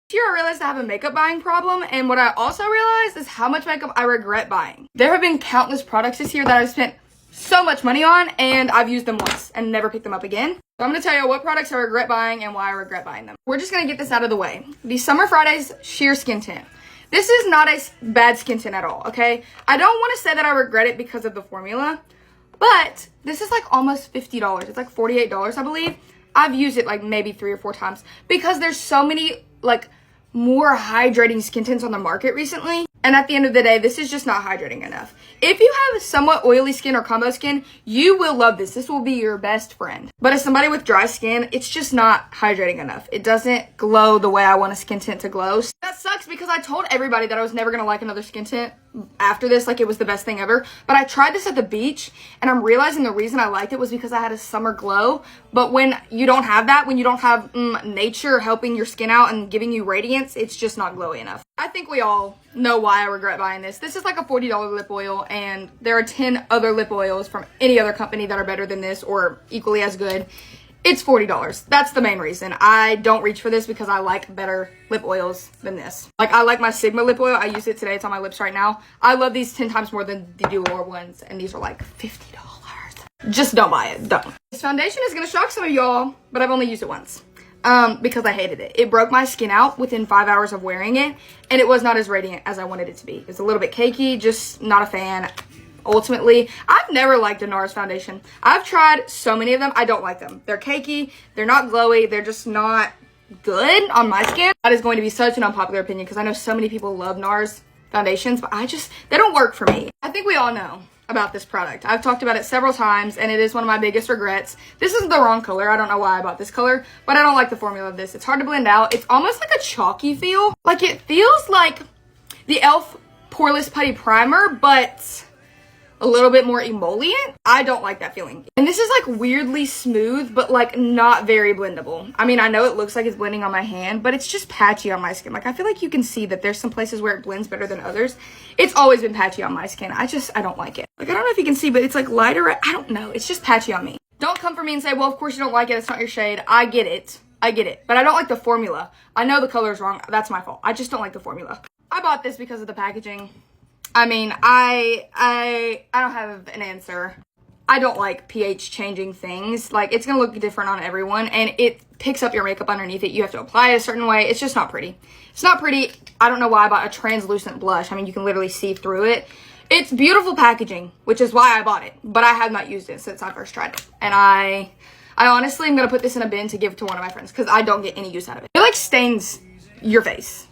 This year I realized I have a makeup buying problem, and what I also realized is how much makeup I regret buying. There have been countless products this year that I've spent so much money on, and I've used them once and never picked them up again. So I'm going to tell you what products I regret buying and why I regret buying them. We're just going to get this out of the way. The Summer Fridays Sheer Skin Tint. This is not a bad skin tint at all, okay? I don't want to say that I regret it because of the formula, but this is like almost $50. It's like $48, I believe. I've used it like maybe 3 or 4 times because there's so many like more hydrating skin tints on the market recently. And at the end of the day, this is just not hydrating enough. If you have somewhat oily skin or combo skin, you will love this. This will be your best friend. But as somebody with dry skin, it's just not hydrating enough. It doesn't glow the way I want a skin tint to glow. So that sucks because I told everybody that I was never going to like another skin tint after this, like it was the best thing ever. But I tried this at the beach, and I'm realizing the reason I liked it was because I had a summer glow. But when you don't have that, when you don't have nature helping your skin out and giving you radiance, it's just not glowy enough. I think we all know why I regret buying this. This is like a $40 lip oil, and there are 10 other lip oils from any other company that are better than this or equally as good. It's $40. That's the main reason. I don't reach for this because I like better lip oils than this. Like, I like my Sigma lip oil. I use it today. It's on my lips right now. I love these 10 times more than the Duo ones, and these are like $50. Just don't buy it. Don't. This foundation is going to shock some of y'all, but I've only used it once. Because I hated it. It broke my skin out within 5 hours of wearing it, and it was not as radiant as I wanted it to be. It's a little bit cakey, just not a fan. Ultimately, I've never liked a NARS foundation. I've tried so many of them. I don't like them. They're cakey. They're not glowy. They're just not good on my skin. That is going to be such an unpopular opinion because I know so many people love NARS foundations, but they don't work for me. I think we all know about this product. I've talked about it several times, and it is one of my biggest regrets. This is the wrong color. I don't know why I bought this color, but I don't like the formula of this. It's hard to blend out. It's almost like a chalky feel. Like, it feels like the e.l.f. Poreless Putty Primer, but a little bit more emollient. I don't like that feeling. And this is like weirdly smooth, but like not very blendable. I mean, I know it looks like it's blending on my hand, but it's just patchy on my skin. Like, I feel like you can see that there's some places where it blends better than others. It's always been patchy on my skin. I don't like it. Like, I don't know if you can see, but it's like lighter. I don't know. It's just patchy on me. Don't come for me and say, well, of course you don't like it. It's not your shade. I get it. But I don't like the formula. I know the color is wrong. That's my fault. I just don't like the formula. I bought this because of the packaging. I mean, I don't have an answer. I don't like pH changing things. Like, it's gonna look different on everyone, and it picks up your makeup underneath it. You have to apply it a certain way. It's just not pretty. It's not pretty. I don't know why I bought a translucent blush. I mean, you can literally see through it. It's beautiful packaging, which is why I bought it, but I have not used it since I first tried it. And I honestly am gonna put this in a bin to give to one of my friends because I don't get any use out of it. It like stains your face,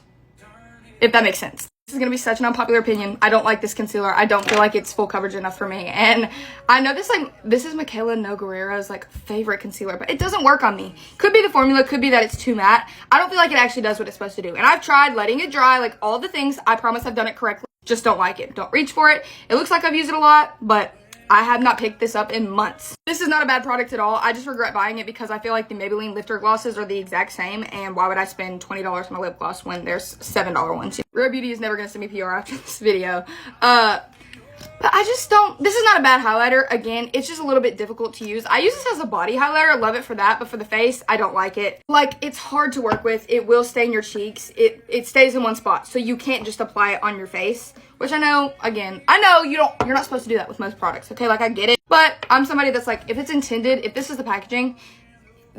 if that makes sense. This is going to be such an unpopular opinion. I don't like this concealer. I don't feel like it's full coverage enough for me. And I know this is Michaela Nogueira's like favorite concealer, but it doesn't work on me. Could be the formula, could be that it's too matte. I don't feel like it actually does what it's supposed to do. And I've tried letting it dry, like all the things. I promise I've done it correctly. Just don't like it. Don't reach for it. It looks like I've used it a lot, but I have not picked this up in months. This is not a bad product at all. I just regret buying it because I feel like the Maybelline lifter glosses are the exact same, and why would I spend $20 on a lip gloss when there's $7 ones? Rare Beauty is never going to send me PR after this video. But I just don't, this is not a bad highlighter. Again, it's just a little bit difficult to use. I use this as a body highlighter. I love it for that, but for the face, I don't like it. Like, it's hard to work with. It will stain your cheeks. It stays in one spot, so you can't just apply it on your face, which I know, again, I know you're not supposed to do that with most products, okay? Like, I get it, but I'm somebody that's like, if it's intended, if this is the packaging,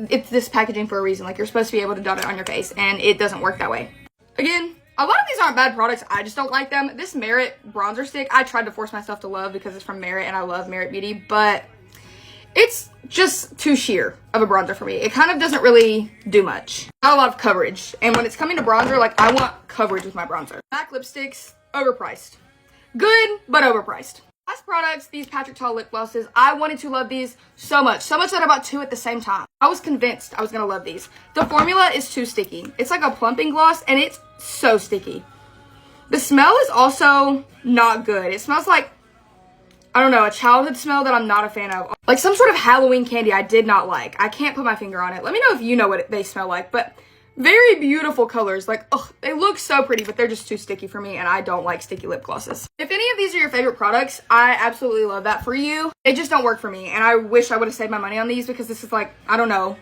it's this packaging for a reason. Like, you're supposed to be able to dot it on your face, and it doesn't work that way. Again, a lot of these aren't bad products. I just don't like them. This Merit bronzer stick, I tried to force myself to love because it's from Merit, and I love Merit Beauty, but it's just too sheer of a bronzer for me. It kind of doesn't really do much. Not a lot of coverage. And when it's coming to bronzer, like, I want coverage with my bronzer. MAC lipsticks, overpriced. Good, but overpriced. Last products, these Patrick Ta lip glosses. I wanted to love these so much that I bought 2 at the same time. I was convinced I was gonna love these. The formula is too sticky. It's like a plumping gloss, and it's so sticky. The smell is also not good. It smells like, I don't know, a childhood smell that I'm not a fan of. Like some sort of Halloween candy I did not like. I can't put my finger on it. Let me know if you know what they smell like, but very beautiful colors. Like, ugh, they look so pretty, but they're just too sticky for me, and I don't like sticky lip glosses. If any of these are your favorite products, I absolutely love that for you. They just don't work for me, and I wish I would have saved my money on these because this is like, I don't know,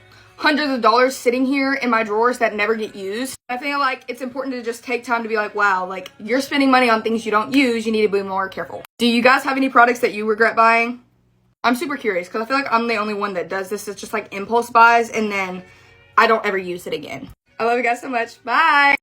hundreds of dollars sitting here in my drawers that never get used. I feel like it's important to just take time to be like, wow, like you're spending money on things you don't use. You need to be more careful. Do you guys have any products that you regret buying? I'm super curious because I feel like I'm the only one that does this. It's just like impulse buys and then I don't ever use it again. I love you guys so much. Bye.